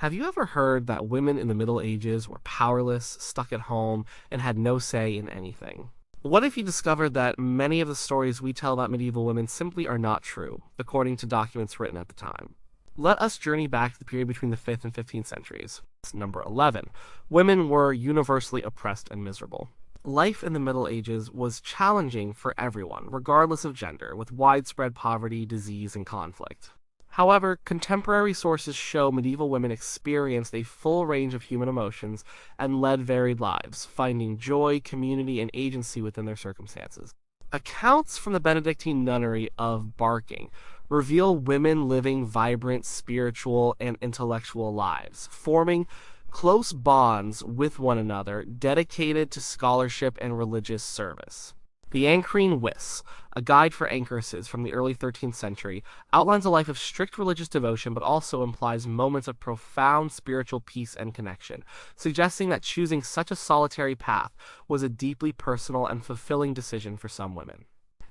Have you ever heard that women in the Middle Ages were powerless, stuck at home, and had no say in anything? What if you discovered that many of the stories we tell about medieval women simply are not true, according to documents written at the time? Let us journey back to the period between the 5th and 15th centuries. Number 11. Women were universally oppressed and miserable. Life in the Middle Ages was challenging for everyone, regardless of gender, with widespread poverty, disease, and conflict. However, contemporary sources show medieval women experienced a full range of human emotions and led varied lives, finding joy, community, and agency within their circumstances. Accounts from the Benedictine nunnery of Barking reveal women living vibrant spiritual and intellectual lives, forming close bonds with one another dedicated to scholarship and religious service. The Ancrine Wyss, a guide for anchoresses from the early 13th century, outlines a life of strict religious devotion but also implies moments of profound spiritual peace and connection, suggesting that choosing such a solitary path was a deeply personal and fulfilling decision for some women.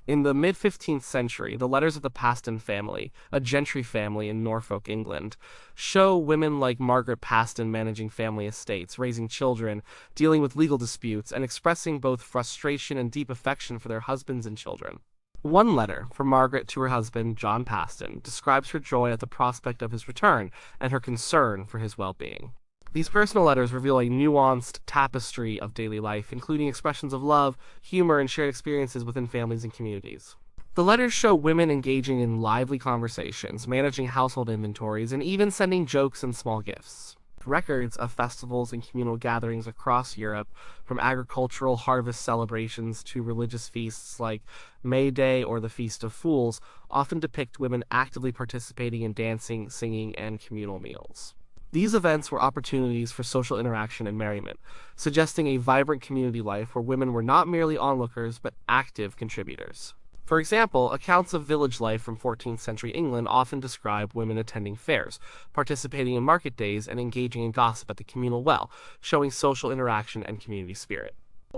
In the mid-15th century, the letters of the Paston family, a gentry family in Norfolk, England, show women like Margaret Paston managing family estates, raising children, dealing with legal disputes, and expressing both frustration and deep affection for their husbands and children. One letter from Margaret to her husband, John Paston, describes her joy at the prospect of his return and her concern for his well-being. These personal letters reveal a nuanced tapestry of daily life, including expressions of love, humor, and shared experiences within families and communities. The letters show women engaging in lively conversations, managing household inventories, and even sending jokes and small gifts. Records of festivals and communal gatherings across Europe, from agricultural harvest celebrations to religious feasts like May Day or the Feast of Fools, often depict women actively participating in dancing, singing, and communal meals. These events were opportunities for social interaction and merriment, suggesting a vibrant community life where women were not merely onlookers but active contributors. For example, accounts of village life from 14th century England often describe women attending fairs, participating in market days, and engaging in gossip at the communal well, showing social interaction and community spirit.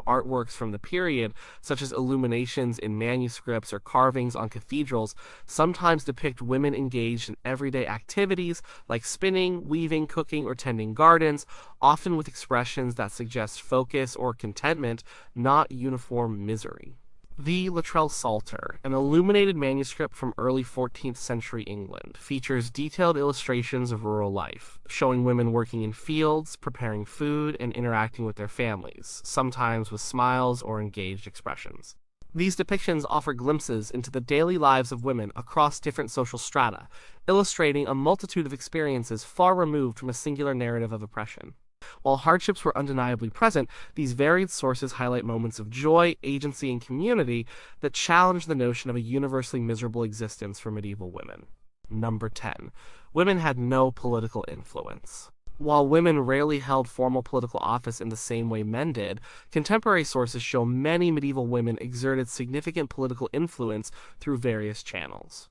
Artworks from the period, such as illuminations in manuscripts or carvings on cathedrals, sometimes depict women engaged in everyday activities like spinning, weaving, cooking, or tending gardens, often with expressions that suggest focus or contentment, not uniform misery. The Luttrell Psalter, an illuminated manuscript from early 14th century England, features detailed illustrations of rural life, showing women working in fields, preparing food, and interacting with their families, sometimes with smiles or engaged expressions. These depictions offer glimpses into the daily lives of women across different social strata, illustrating a multitude of experiences far removed from a singular narrative of oppression. While hardships were undeniably present, these varied sources highlight moments of joy, agency, and community that challenge the notion of a universally miserable existence for medieval women. Number 10. Women had no political influence. While women rarely held formal political office in the same way men did, contemporary sources show many medieval women exerted significant political influence through various channels.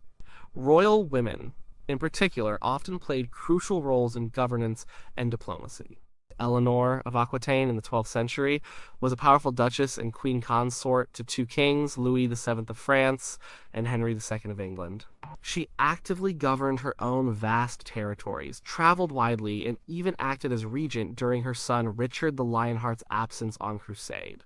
Royal women, in particular, often played crucial roles in governance and diplomacy. Eleanor of Aquitaine in the 12th century was a powerful duchess and queen consort to two kings, Louis VII of France and Henry II of England. She actively governed her own vast territories, traveled widely, and even acted as regent during her son Richard the Lionheart's absence on crusade.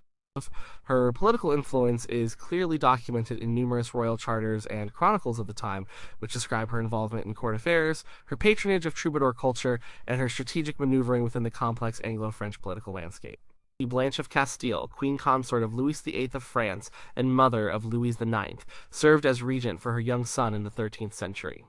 Her political influence is clearly documented in numerous royal charters and chronicles of the time, which describe her involvement in court affairs, her patronage of troubadour culture, and her strategic maneuvering within the complex Anglo-French political landscape. Blanche of Castile, queen consort of Louis VIII of France and mother of Louis IX, served as regent for her young son in the 13th century.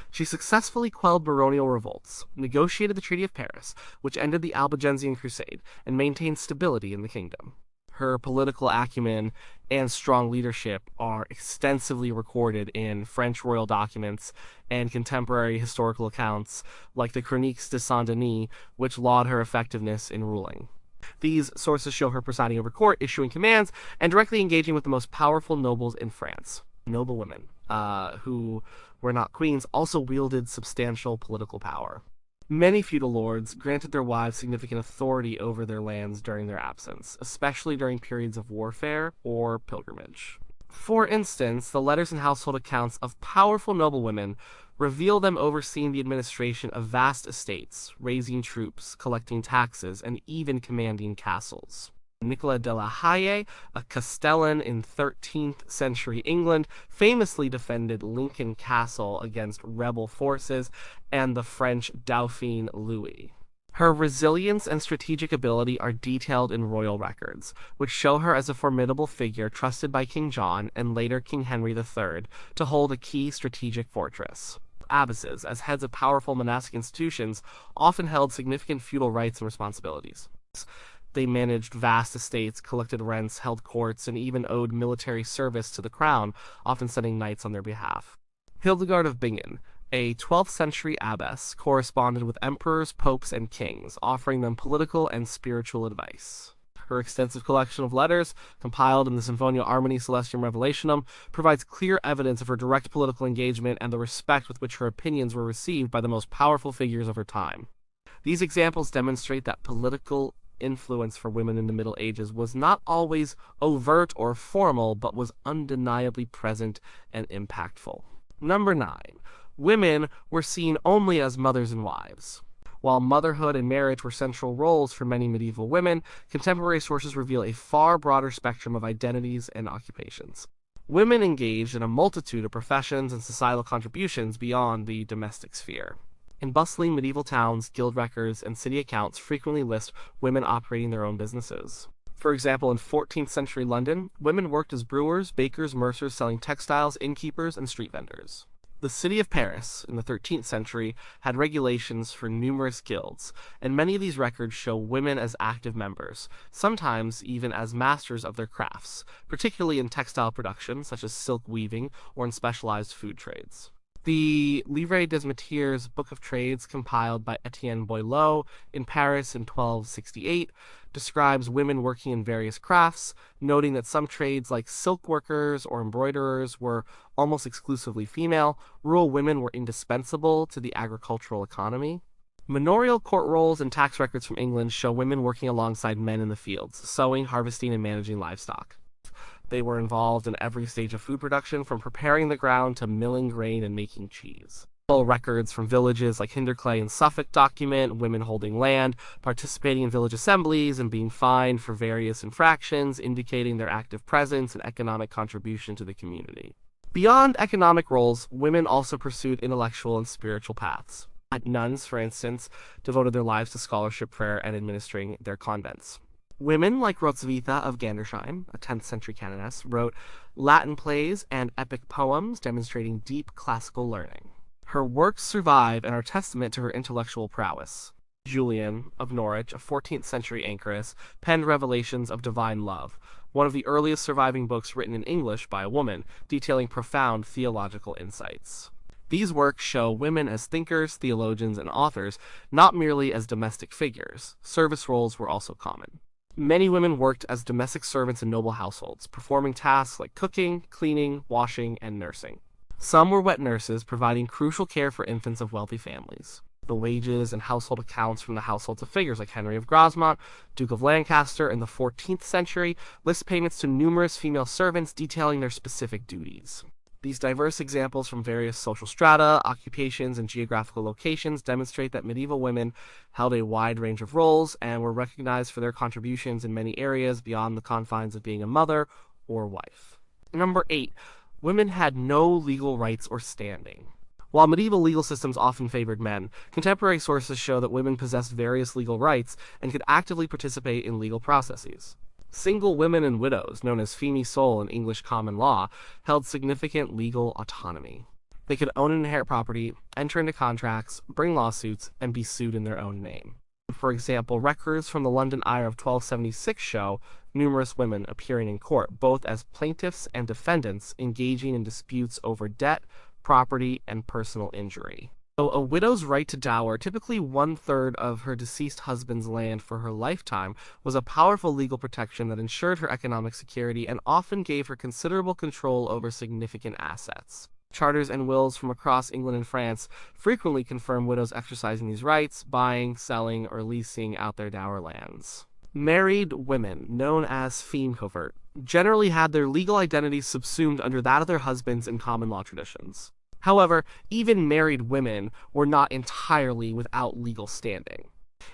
She successfully quelled baronial revolts, negotiated the Treaty of Paris, which ended the Albigensian Crusade, and maintained stability in the kingdom. Her political acumen and strong leadership are extensively recorded in French royal documents and contemporary historical accounts like the Chroniques de Saint-Denis, which laud her effectiveness in ruling. These sources show her presiding over court, issuing commands, and directly engaging with the most powerful nobles in France. Noble women, who were not queens, also wielded substantial political power. Many feudal lords granted their wives significant authority over their lands during their absence, especially during periods of warfare or pilgrimage. For instance, the letters and household accounts of powerful noblewomen reveal them overseeing the administration of vast estates, raising troops, collecting taxes, and even commanding castles. Nicola de la Haye, a Castellan in 13th century England, famously defended Lincoln Castle against rebel forces and the French Dauphin Louis. Her resilience and strategic ability are detailed in royal records, which show her as a formidable figure trusted by King John and later King Henry III to hold a key strategic fortress. Abbesses, as heads of powerful monastic institutions, often held significant feudal rights and responsibilities. They managed vast estates, collected rents, held courts, and even owed military service to the crown, often sending knights on their behalf. Hildegard of Bingen, a 12th century abbess, corresponded with emperors, popes, and kings, offering them political and spiritual advice. Her extensive collection of letters, compiled in the Symphonia Armani Celestium Revelationum, provides clear evidence of her direct political engagement and the respect with which her opinions were received by the most powerful figures of her time. These examples demonstrate that political influence for women in the Middle Ages was not always overt or formal, but was undeniably present and impactful. Number 9. Women were seen only as mothers and wives. While motherhood and marriage were central roles for many medieval women, contemporary sources reveal a far broader spectrum of identities and occupations. Women engaged in a multitude of professions and societal contributions beyond the domestic sphere. In bustling medieval towns, guild records and city accounts frequently list women operating their own businesses. For example, in 14th century London, women worked as brewers, bakers, mercers selling textiles, innkeepers, and street vendors. The city of Paris, in the 13th century, had regulations for numerous guilds, and many of these records show women as active members, sometimes even as masters of their crafts, particularly in textile production, such as silk weaving, or in specialized food trades. The Livre des Métiers Book of Trades, compiled by Etienne Boileau in Paris in 1268, describes women working in various crafts, noting that some trades like silk workers or embroiderers were almost exclusively female. Rural women were indispensable to the agricultural economy. Manorial court rolls and tax records from England show women working alongside men in the fields, sowing, harvesting, and managing livestock. They were involved in every stage of food production, from preparing the ground to milling grain and making cheese. Records from villages like Hinderclay and Suffolk document women holding land, participating in village assemblies, and being fined for various infractions, indicating their active presence and economic contribution to the community. Beyond economic roles, women also pursued intellectual and spiritual paths. Nuns, for instance, devoted their lives to scholarship, prayer, and administering their convents. Women like Roswitha of Gandersheim, a 10th century canoness, wrote Latin plays and epic poems demonstrating deep classical learning. Her works survive and are testament to her intellectual prowess. Julian of Norwich, a 14th century anchoress, penned Revelations of Divine Love, one of the earliest surviving books written in English by a woman, detailing profound theological insights. These works show women as thinkers, theologians, and authors, not merely as domestic figures. Service roles were also common. Many women worked as domestic servants in noble households, performing tasks like cooking, cleaning, washing, and nursing. Some were wet nurses, providing crucial care for infants of wealthy families. The wages and household accounts from the households of figures like Henry of Grosmont, Duke of Lancaster in the 14th century, list payments to numerous female servants detailing their specific duties. These diverse examples from various social strata, occupations, and geographical locations demonstrate that medieval women held a wide range of roles and were recognized for their contributions in many areas beyond the confines of being a mother or wife. Number 8. Women had no legal rights or standing. While medieval legal systems often favored men, contemporary sources show that women possessed various legal rights and could actively participate in legal processes. Single women and widows, known as femi sole in English common law, held significant legal autonomy. They could own and inherit property, enter into contracts, bring lawsuits, and be sued in their own name. For example, records from the London Ire of 1276 show numerous women appearing in court, both as plaintiffs and defendants, engaging in disputes over debt, property, and personal injury. So a widow's right to dower, typically 1/3 of her deceased husband's land for her lifetime, was a powerful legal protection that ensured her economic security and often gave her considerable control over significant assets. Charters and wills from across England and France frequently confirm widows exercising these rights, buying, selling, or leasing out their dower lands. Married women, known as feme covert, generally had their legal identities subsumed under that of their husbands in common law traditions. However, even married women were not entirely without legal standing.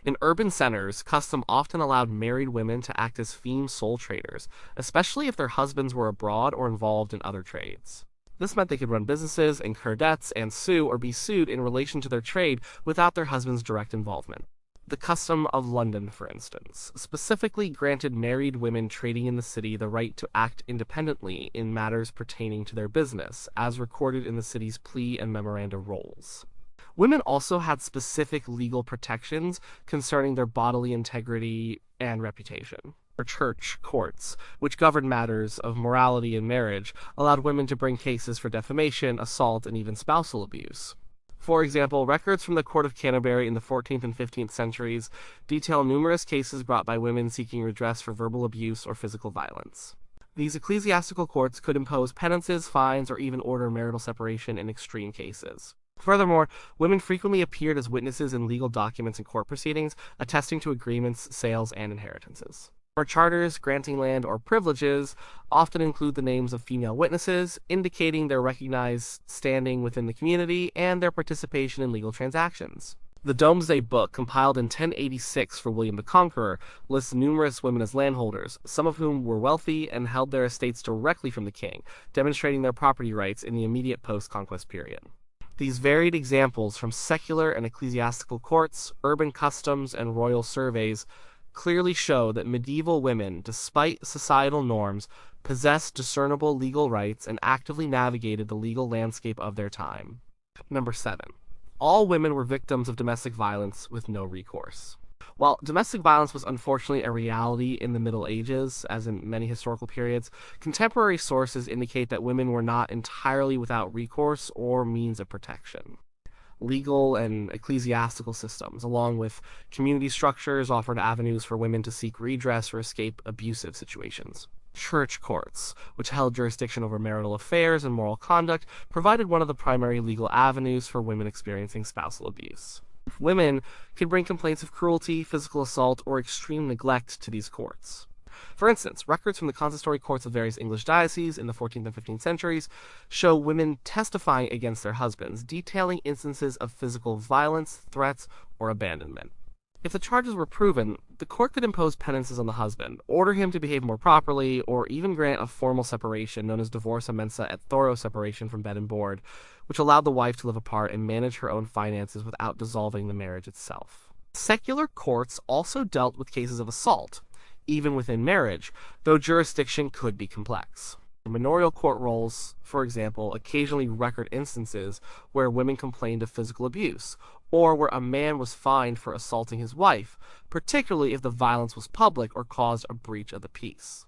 In urban centers, custom often allowed married women to act as femme sole traders, especially if their husbands were abroad or involved in other trades. This meant they could run businesses, incur debts, and sue or be sued in relation to their trade without their husband's direct involvement. The custom of London, for instance, specifically granted married women trading in the city the right to act independently in matters pertaining to their business, as recorded in the city's plea and memoranda rolls. Women also had specific legal protections concerning their bodily integrity and reputation. Or church courts, which governed matters of morality in marriage, allowed women to bring cases for defamation, assault, and even spousal abuse. For example, records from the Court of Canterbury in the 14th and 15th centuries detail numerous cases brought by women seeking redress for verbal abuse or physical violence. These ecclesiastical courts could impose penances, fines, or even order marital separation in extreme cases. Furthermore, women frequently appeared as witnesses in legal documents and court proceedings, attesting to agreements, sales, and inheritances. Or charters granting land or privileges often include the names of female witnesses, indicating their recognized standing within the community and their participation in legal transactions. The Domesday Book, compiled in 1086 for William the Conqueror, lists numerous women as landholders, some of whom were wealthy and held their estates directly from the king, demonstrating their property rights in the immediate post-conquest period. These varied examples from secular and ecclesiastical courts, urban customs, and royal surveys clearly show that medieval women, despite societal norms, possessed discernible legal rights and actively navigated the legal landscape of their time. Number 7. All women were victims of domestic violence with no recourse. While domestic violence was unfortunately a reality in the Middle Ages, as in many historical periods, contemporary sources indicate that women were not entirely without recourse or means of protection. Legal and ecclesiastical systems, along with community structures, offered avenues for women to seek redress or escape abusive situations. Church courts, which held jurisdiction over marital affairs and moral conduct, provided one of the primary legal avenues for women experiencing spousal abuse. Women could bring complaints of cruelty, physical assault, or extreme neglect to these courts. For instance, records from the consistory courts of various English dioceses in the 14th and 15th centuries show women testifying against their husbands, detailing instances of physical violence, threats, or abandonment. If the charges were proven, the court could impose penances on the husband, order him to behave more properly, or even grant a formal separation known as divorce mensa et thoro separation from bed and board, which allowed the wife to live apart and manage her own finances without dissolving the marriage itself. Secular courts also dealt with cases of assault, even within marriage, though jurisdiction could be complex. Manorial court rolls, for example, occasionally record instances where women complained of physical abuse, or where a man was fined for assaulting his wife, particularly if the violence was public or caused a breach of the peace.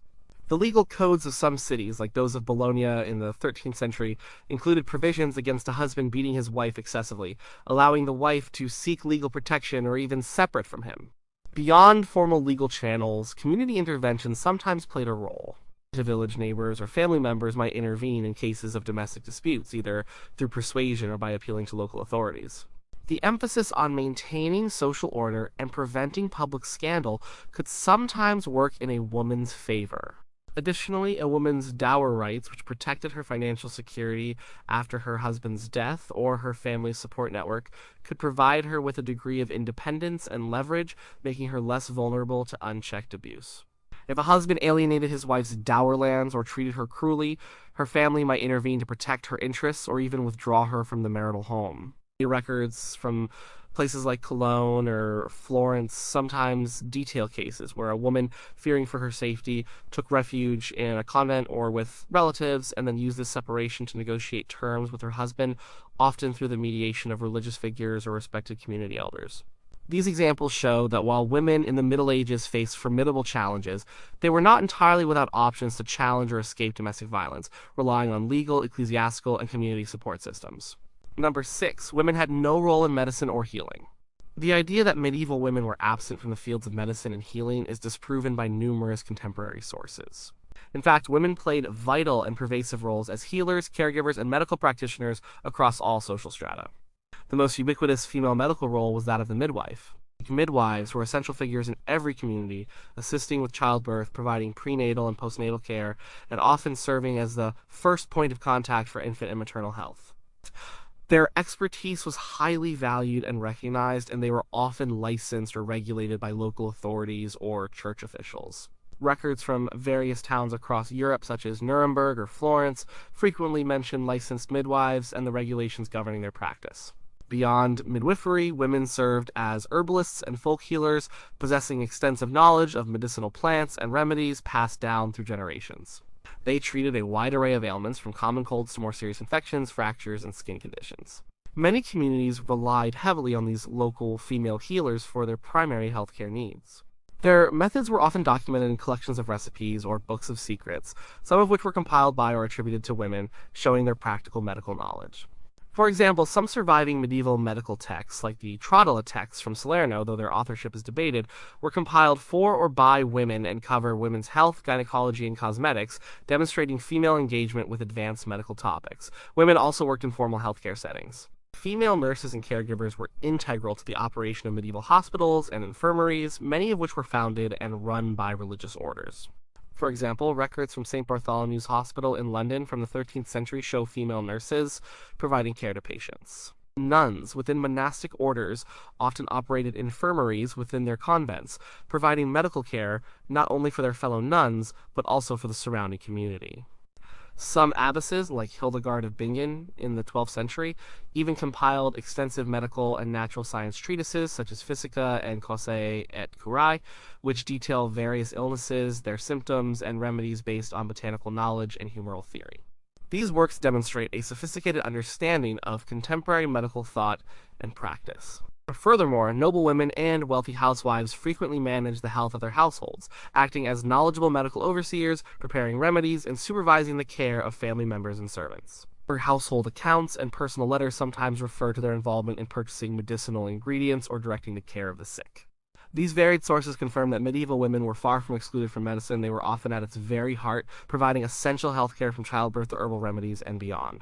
The legal codes of some cities, like those of Bologna in the 13th century, included provisions against a husband beating his wife excessively, allowing the wife to seek legal protection or even separate from him. Beyond formal legal channels, community intervention sometimes played a role. Village neighbors or family members might intervene in cases of domestic disputes, either through persuasion or by appealing to local authorities. The emphasis on maintaining social order and preventing public scandal could sometimes work in a woman's favor. Additionally, a woman's dower rights, which protected her financial security after her husband's death or her family's support network, could provide her with a degree of independence and leverage, making her less vulnerable to unchecked abuse. If a husband alienated his wife's dower lands or treated her cruelly, her family might intervene to protect her interests or even withdraw her from the marital home. Records from places like Cologne or Florence sometimes detail cases where a woman, fearing for her safety, took refuge in a convent or with relatives and then used this separation to negotiate terms with her husband, often through the mediation of religious figures or respected community elders. These examples show that while women in the Middle Ages faced formidable challenges, they were not entirely without options to challenge or escape domestic violence, relying on legal, ecclesiastical, and community support systems. Number 6. Women had no role in medicine or healing. The idea that medieval women were absent from the fields of medicine and healing is disproven by numerous contemporary sources. In fact, women played vital and pervasive roles as healers, caregivers, and medical practitioners across all social strata. The most ubiquitous female medical role was that of the midwife. Midwives were essential figures in every community, assisting with childbirth, providing prenatal and postnatal care, and often serving as the first point of contact for infant and maternal health. Their expertise was highly valued and recognized, and they were often licensed or regulated by local authorities or church officials. Records from various towns across Europe, such as Nuremberg or Florence, frequently mention licensed midwives and the regulations governing their practice. Beyond midwifery, women served as herbalists and folk healers, possessing extensive knowledge of medicinal plants and remedies passed down through generations. They treated a wide array of ailments, from common colds to more serious infections, fractures, and skin conditions. Many communities relied heavily on these local female healers for their primary healthcare needs. Their methods were often documented in collections of recipes or books of secrets, some of which were compiled by or attributed to women, showing their practical medical knowledge. For example, some surviving medieval medical texts, like the Trotula texts from Salerno, though their authorship is debated, were compiled for or by women and cover women's health, gynecology, and cosmetics, demonstrating female engagement with advanced medical topics. Women also worked in formal healthcare settings. Female nurses and caregivers were integral to the operation of medieval hospitals and infirmaries, many of which were founded and run by religious orders. For example, records from St. Bartholomew's Hospital in London from the 13th century show female nurses providing care to patients. Nuns within monastic orders often operated infirmaries within their convents, providing medical care not only for their fellow nuns, but also for the surrounding community. Some abbesses, like Hildegard of Bingen in the 12th century, even compiled extensive medical and natural science treatises such as Physica and Causae et Curae, which detail various illnesses, their symptoms, and remedies based on botanical knowledge and humoral theory. These works demonstrate a sophisticated understanding of contemporary medical thought and practice. Furthermore, noble women and wealthy housewives frequently managed the health of their households, acting as knowledgeable medical overseers, preparing remedies, and supervising the care of family members and servants. Their household accounts and personal letters sometimes refer to their involvement in purchasing medicinal ingredients or directing the care of the sick. These varied sources confirm that medieval women were far from excluded from medicine. They were often at its very heart, providing essential healthcare from childbirth to herbal remedies and beyond.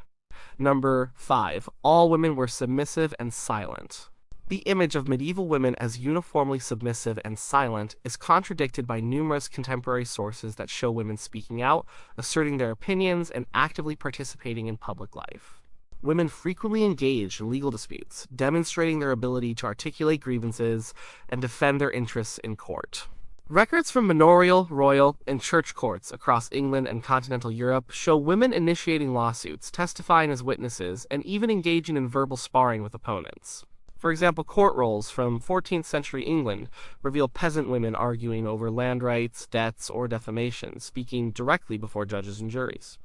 Number 5. All women were submissive and silent. The image of medieval women as uniformly submissive and silent is contradicted by numerous contemporary sources that show women speaking out, asserting their opinions, and actively participating in public life. Women frequently engaged in legal disputes, demonstrating their ability to articulate grievances and defend their interests in court. Records from manorial, royal, and church courts across England and continental Europe show women initiating lawsuits, testifying as witnesses, and even engaging in verbal sparring with opponents. For example, court rolls from 14th century England reveal peasant women arguing over land rights, debts, or defamation, speaking directly before judges and juries.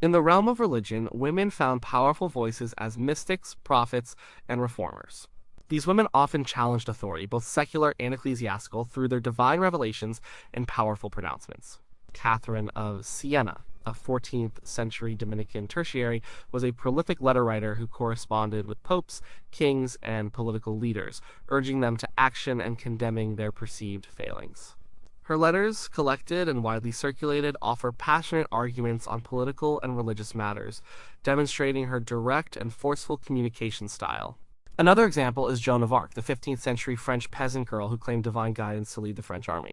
In the realm of religion, women found powerful voices as mystics, prophets, and reformers. These women often challenged authority, both secular and ecclesiastical, through their divine revelations and powerful pronouncements. Catherine of Siena, a 14th century Dominican tertiary, was a prolific letter writer who corresponded with popes, kings, and political leaders, urging them to action and condemning their perceived failings. Her letters, collected and widely circulated, offer passionate arguments on political and religious matters, demonstrating her direct and forceful communication style. Another example is Joan of Arc, the 15th century French peasant girl who claimed divine guidance to lead the French army.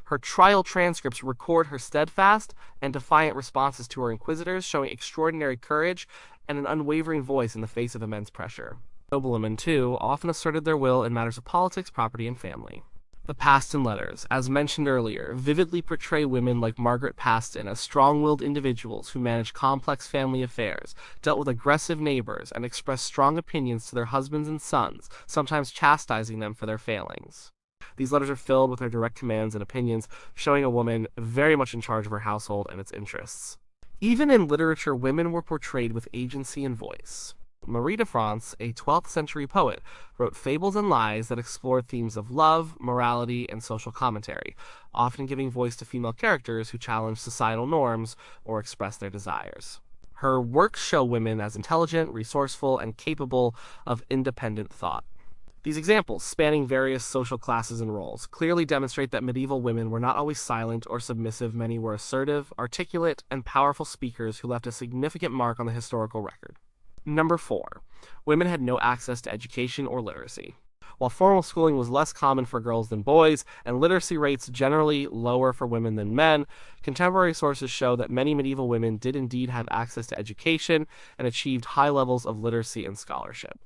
Her trial transcripts record her steadfast and defiant responses to her inquisitors, showing extraordinary courage and an unwavering voice in the face of immense pressure. Noblewomen, too, often asserted their will in matters of politics, property, and family. The Paston letters, as mentioned earlier, vividly portray women like Margaret Paston as strong-willed individuals who managed complex family affairs, dealt with aggressive neighbors, and expressed strong opinions to their husbands and sons, sometimes chastising them for their failings. These letters are filled with her direct commands and opinions, showing a woman very much in charge of her household and its interests. Even in literature, women were portrayed with agency and voice. Marie de France, a 12th century poet, wrote fables and lies that explored themes of love, morality, and social commentary, often giving voice to female characters who challenged societal norms or expressed their desires. Her works show women as intelligent, resourceful, and capable of independent thought. These examples, spanning various social classes and roles, clearly demonstrate that medieval women were not always silent or submissive. Many were assertive, articulate, and powerful speakers who left a significant mark on the historical record. Number 4. Women had no access to education or literacy. While formal schooling was less common for girls than boys, and literacy rates generally lower for women than men, contemporary sources show that many medieval women did indeed have access to education and achieved high levels of literacy and scholarship.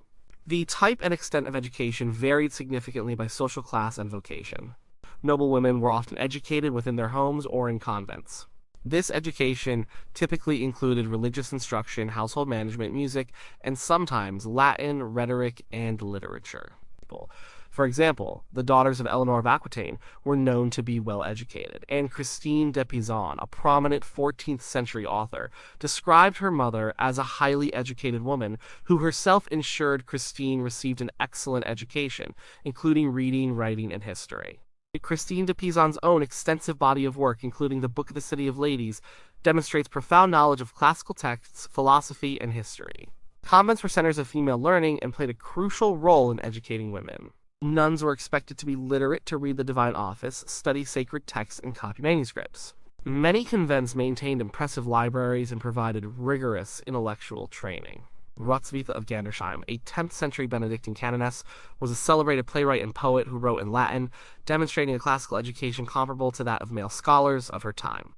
The type and extent of education varied significantly by social class and vocation. Noble women were often educated within their homes or in convents. This education typically included religious instruction, household management, music, and sometimes Latin, rhetoric, and literature. For example, the daughters of Eleanor of Aquitaine were known to be well educated, and Christine de Pizan, a prominent 14th century author, described her mother as a highly educated woman who herself ensured Christine received an excellent education, including reading, writing, and history. Christine de Pizan's own extensive body of work, including the Book of the City of Ladies, demonstrates profound knowledge of classical texts, philosophy, and history. Convents were centers of female learning and played a crucial role in educating women. Nuns were expected to be literate to read the divine office, study sacred texts, and copy manuscripts. Many convents maintained impressive libraries and provided rigorous intellectual training. Hrotsvitha of Gandersheim, a 10th century Benedictine canoness, was a celebrated playwright and poet who wrote in Latin, demonstrating a classical education comparable to that of male scholars of her time.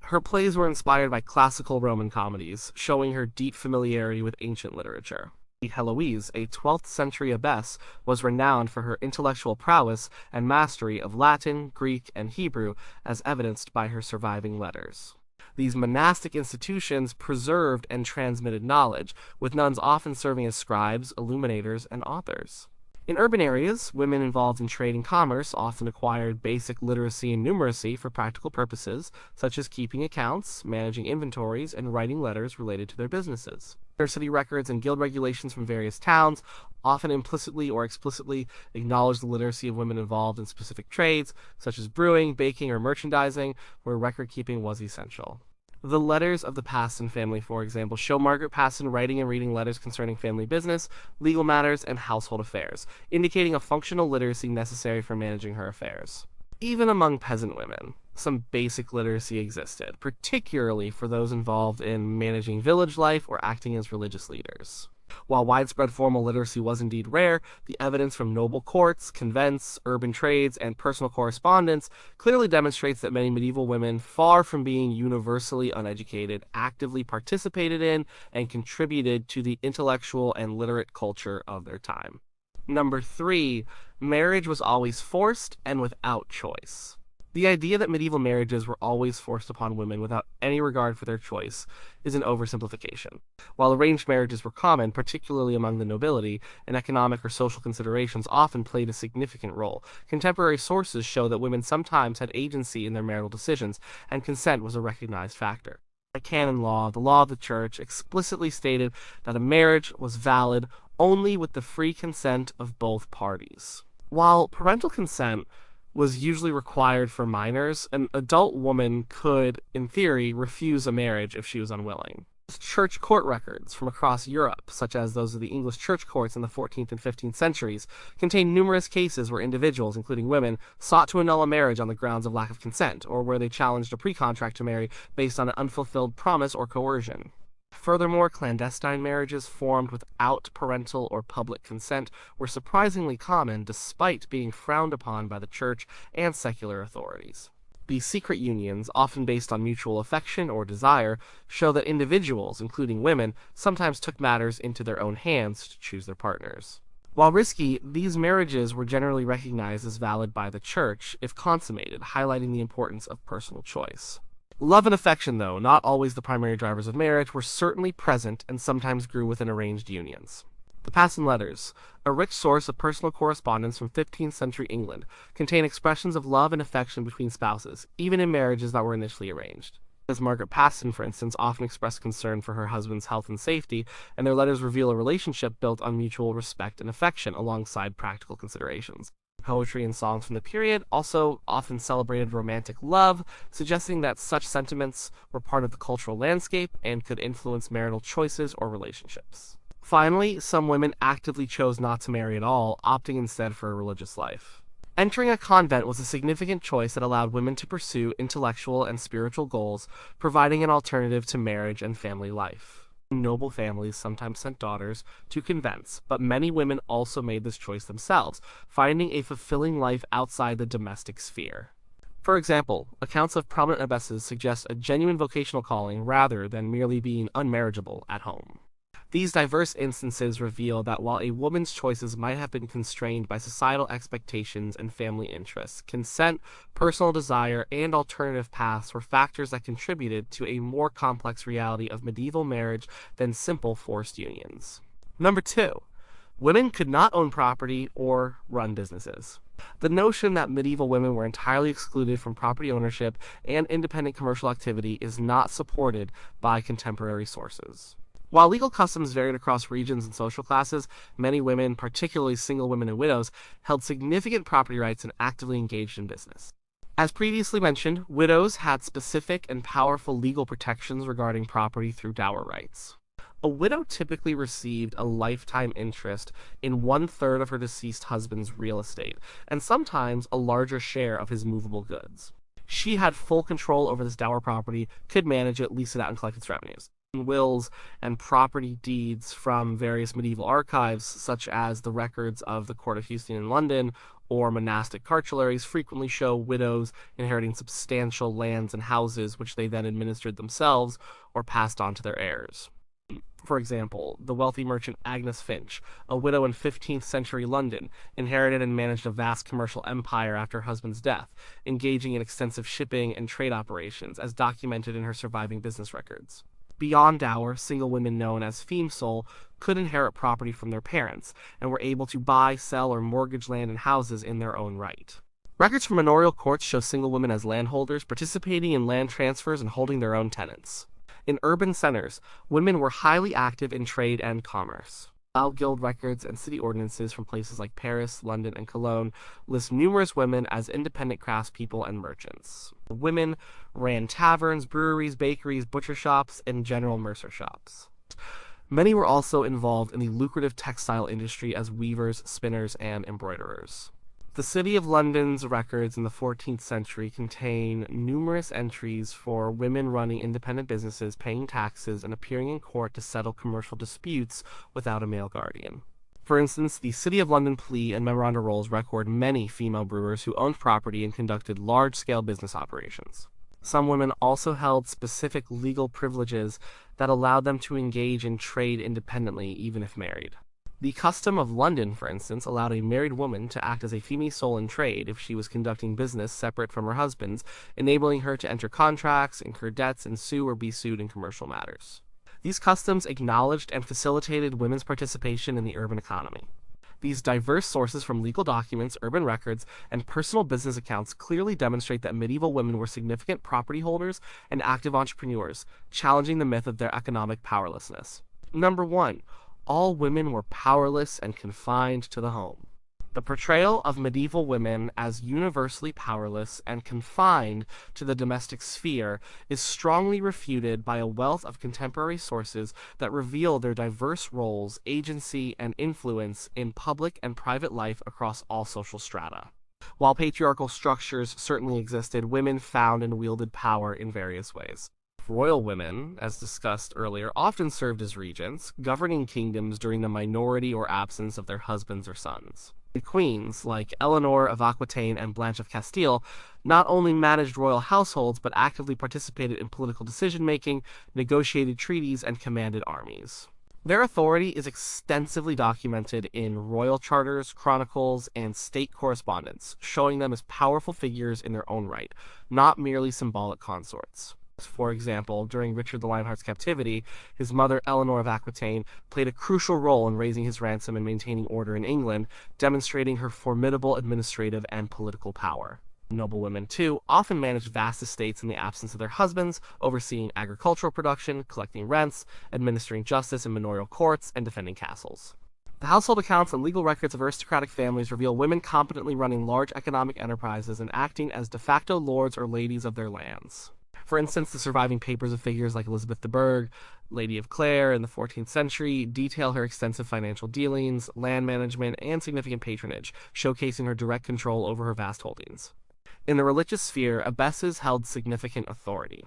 Her plays were inspired by classical Roman comedies, showing her deep familiarity with ancient literature. Heloise, a 12th century abbess, was renowned for her intellectual prowess and mastery of Latin, Greek, and Hebrew, as evidenced by her surviving letters. These monastic institutions preserved and transmitted knowledge, with nuns often serving as scribes, illuminators, and authors. In urban areas, women involved in trade and commerce often acquired basic literacy and numeracy for practical purposes, such as keeping accounts, managing inventories, and writing letters related to their businesses. City records and guild regulations from various towns often implicitly or explicitly acknowledge the literacy of women involved in specific trades, such as brewing, baking, or merchandising, where record-keeping was essential. The letters of the Paston family, for example, show Margaret Paston writing and reading letters concerning family business, legal matters, and household affairs, indicating a functional literacy necessary for managing her affairs. Even among peasant women, some basic literacy existed, particularly for those involved in managing village life or acting as religious leaders. While widespread formal literacy was indeed rare, the evidence from noble courts, convents, urban trades, and personal correspondence clearly demonstrates that many medieval women, far from being universally uneducated, actively participated in and contributed to the intellectual and literate culture of their time. Number 3, marriage was always forced and without choice. The idea that medieval marriages were always forced upon women without any regard for their choice is an oversimplification. While arranged marriages were common, particularly among the nobility, and economic or social considerations often played a significant role, contemporary sources show that women sometimes had agency in their marital decisions, and consent was a recognized factor. The canon law, the law of the church, explicitly stated that a marriage was valid only with the free consent of both parties. While parental consent was usually required for minors, an adult woman could, in theory, refuse a marriage if she was unwilling. Church court records from across Europe, such as those of the English church courts in the 14th and 15th centuries, contain numerous cases where individuals, including women, sought to annul a marriage on the grounds of lack of consent, or where they challenged a pre-contract to marry based on an unfulfilled promise or coercion. Furthermore, clandestine marriages formed without parental or public consent were surprisingly common despite being frowned upon by the church and secular authorities. These secret unions, often based on mutual affection or desire, show that individuals, including women, sometimes took matters into their own hands to choose their partners. While risky, these marriages were generally recognized as valid by the church if consummated, highlighting the importance of personal choice. Love and affection, though not always the primary drivers of marriage, were certainly present and sometimes grew within arranged unions. The Paston Letters, a rich source of personal correspondence from 15th century England, contain expressions of love and affection between spouses, even in marriages that were initially arranged. As Margaret Paston, for instance, often expressed concern for her husband's health and safety, and their letters reveal a relationship built on mutual respect and affection alongside practical considerations. Poetry and songs from the period also often celebrated romantic love, suggesting that such sentiments were part of the cultural landscape and could influence marital choices or relationships. Finally, some women actively chose not to marry at all, opting instead for a religious life. Entering a convent was a significant choice that allowed women to pursue intellectual and spiritual goals, providing an alternative to marriage and family life. Noble families sometimes sent daughters to convents, but many women also made this choice themselves, finding a fulfilling life outside the domestic sphere. For example, accounts of prominent abbesses suggest a genuine vocational calling rather than merely being unmarriageable at home. These diverse instances reveal that while a woman's choices might have been constrained by societal expectations and family interests, consent, personal desire, and alternative paths were factors that contributed to a more complex reality of medieval marriage than simple forced unions. Number 2. Women could not own property or run businesses. The notion that medieval women were entirely excluded from property ownership and independent commercial activity is not supported by contemporary sources. While legal customs varied across regions and social classes, many women, particularly single women and widows, held significant property rights and actively engaged in business. As previously mentioned, widows had specific and powerful legal protections regarding property through dower rights. A widow typically received a lifetime interest in 1/3 of her deceased husband's real estate, and sometimes a larger share of his movable goods. She had full control over this dower property, could manage it, lease it out, and collect its revenues. Wills and property deeds from various medieval archives, such as the records of the Court of Houston in London or monastic cartularies, frequently show widows inheriting substantial lands and houses which they then administered themselves or passed on to their heirs. For example, the wealthy merchant Agnes Finch, a widow in 15th century London, inherited and managed a vast commercial empire after her husband's death, engaging in extensive shipping and trade operations, as documented in her surviving business records. Beyond dower, single women known as femsole could inherit property from their parents and were able to buy, sell, or mortgage land and houses in their own right. Records from manorial courts show single women as landholders, participating in land transfers and holding their own tenants. In urban centers, women were highly active in trade and commerce. While guild records and city ordinances from places like Paris, London, and Cologne list numerous women as independent craftspeople and merchants. Women ran taverns, breweries, bakeries, butcher shops, and general mercer shops. Many were also involved in the lucrative textile industry as weavers, spinners, and embroiderers. The City of London's records in the 14th century contain numerous entries for women running independent businesses, paying taxes, and appearing in court to settle commercial disputes without a male guardian. For instance, the City of London plea and memoranda rolls record many female brewers who owned property and conducted large-scale business operations. Some women also held specific legal privileges that allowed them to engage in trade independently, even if married. The custom of London, for instance, allowed a married woman to act as a female in trade if she was conducting business separate from her husband's, enabling her to enter contracts, incur debts, and sue or be sued in commercial matters. These customs acknowledged and facilitated women's participation in the urban economy. These diverse sources from legal documents, urban records, and personal business accounts clearly demonstrate that medieval women were significant property holders and active entrepreneurs, challenging the myth of their economic powerlessness. Number 1. All women were powerless and confined to the home. The portrayal of medieval women as universally powerless and confined to the domestic sphere is strongly refuted by a wealth of contemporary sources that reveal their diverse roles, agency, and influence in public and private life across all social strata. While patriarchal structures certainly existed, women found and wielded power in various ways. Royal women, as discussed earlier, often served as regents, governing kingdoms during the minority or absence of their husbands or sons. The queens, like Eleanor of Aquitaine and Blanche of Castile, not only managed royal households but actively participated in political decision-making, negotiated treaties, and commanded armies. Their authority is extensively documented in royal charters, chronicles, and state correspondence, showing them as powerful figures in their own right, not merely symbolic consorts. For example, during Richard the Lionheart's captivity, his mother Eleanor of Aquitaine played a crucial role in raising his ransom and maintaining order in England, demonstrating her formidable administrative and political power. Noblewomen, too, often managed vast estates in the absence of their husbands, overseeing agricultural production, collecting rents, administering justice in manorial courts, and defending castles. The household accounts and legal records of aristocratic families reveal women competently running large economic enterprises and acting as de facto lords or ladies of their lands. For instance, the surviving papers of figures like Elizabeth de Burgh, Lady of Clare in the 14th century, detail her extensive financial dealings, land management, and significant patronage, showcasing her direct control over her vast holdings. In the religious sphere, abbesses held significant authority.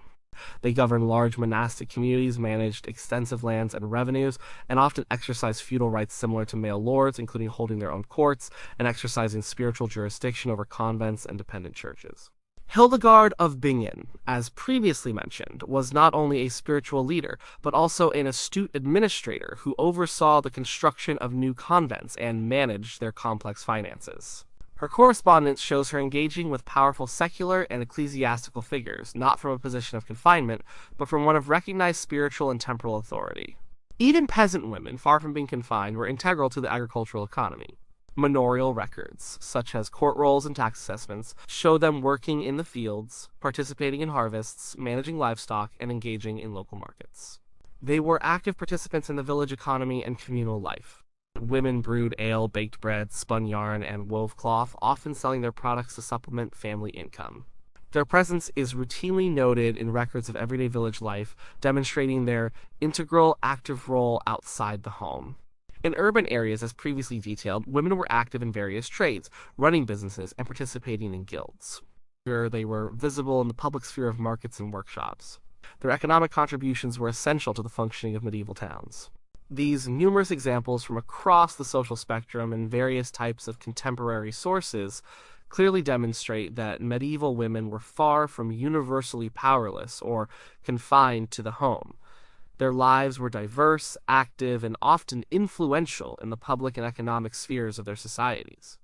They governed large monastic communities, managed extensive lands and revenues, and often exercised feudal rights similar to male lords, including holding their own courts and exercising spiritual jurisdiction over convents and dependent churches. Hildegard of Bingen, as previously mentioned, was not only a spiritual leader, but also an astute administrator who oversaw the construction of new convents and managed their complex finances. Her correspondence shows her engaging with powerful secular and ecclesiastical figures, not from a position of confinement, but from one of recognized spiritual and temporal authority. Even peasant women, far from being confined, were integral to the agricultural economy. Manorial records, such as court rolls and tax assessments, show them working in the fields, participating in harvests, managing livestock, and engaging in local markets. They were active participants in the village economy and communal life. Women brewed ale, baked bread, spun yarn, and wove cloth, often selling their products to supplement family income. Their presence is routinely noted in records of everyday village life, demonstrating their integral, active role outside the home. In urban areas, as previously detailed, women were active in various trades, running businesses, and participating in guilds. They were visible in the public sphere of markets and workshops. Their economic contributions were essential to the functioning of medieval towns. These numerous examples from across the social spectrum and various types of contemporary sources clearly demonstrate that medieval women were far from universally powerless or confined to the home. Their lives were diverse, active, and often influential in the public and economic spheres of their societies.